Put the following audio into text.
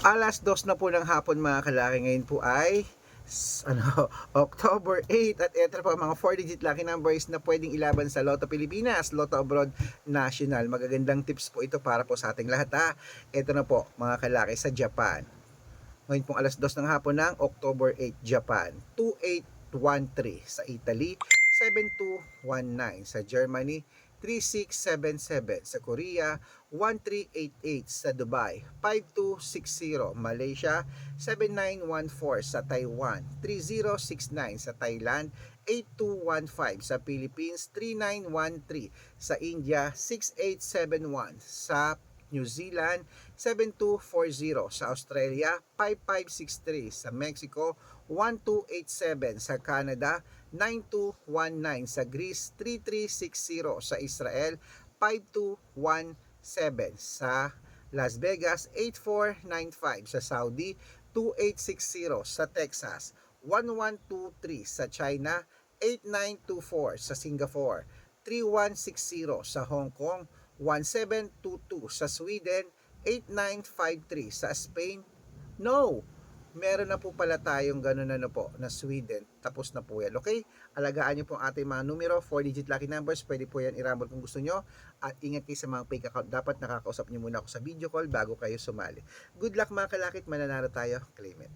2:00 na po ng hapon mga kalaki. Ngayon po ay October 8 at ito po mga 4-digit lucky numbers na pwedeng ilaban sa Lotto Pilipinas, Lotto Abroad National. Magagandang tips po ito para po sa ating lahat ha. Ito na po mga kalaki sa Japan. Ngayon pong 2:00 ng hapon ng October 8, Japan. 2813 sa Italy, 7219 sa Germany, 3677 sa Korea, 1388 sa Dubai, 5260 Malaysia, 7914 sa Taiwan, 3069 sa Thailand, 8215 sa Philippines, 3913 sa India, 6871 sa New Zealand, 7240 sa Australia, 5563 sa Mexico, 1287 sa Canada, 9219 sa Greece, 3360 sa Israel, 5217 sa Las Vegas, 8495 sa Saudi, 2860 sa Texas, 1123 sa China, 8924 sa Singapore, 3160 sa Hong Kong, 1722 sa Sweden, 8953 sa Spain. No, meron na po pala tayong ganun na Sweden. Tapos na po yan. Okay? Alagaan nyo po ang ating mga numero, 4-digit lucky numbers. Pwede po yan i-rumble kung gusto nyo. At ingat kayo sa mga fake account. Dapat nakakausap nyo muna ako sa video call bago kayo sumali. Good luck mga kalakit. Mananalo tayo. Claim it.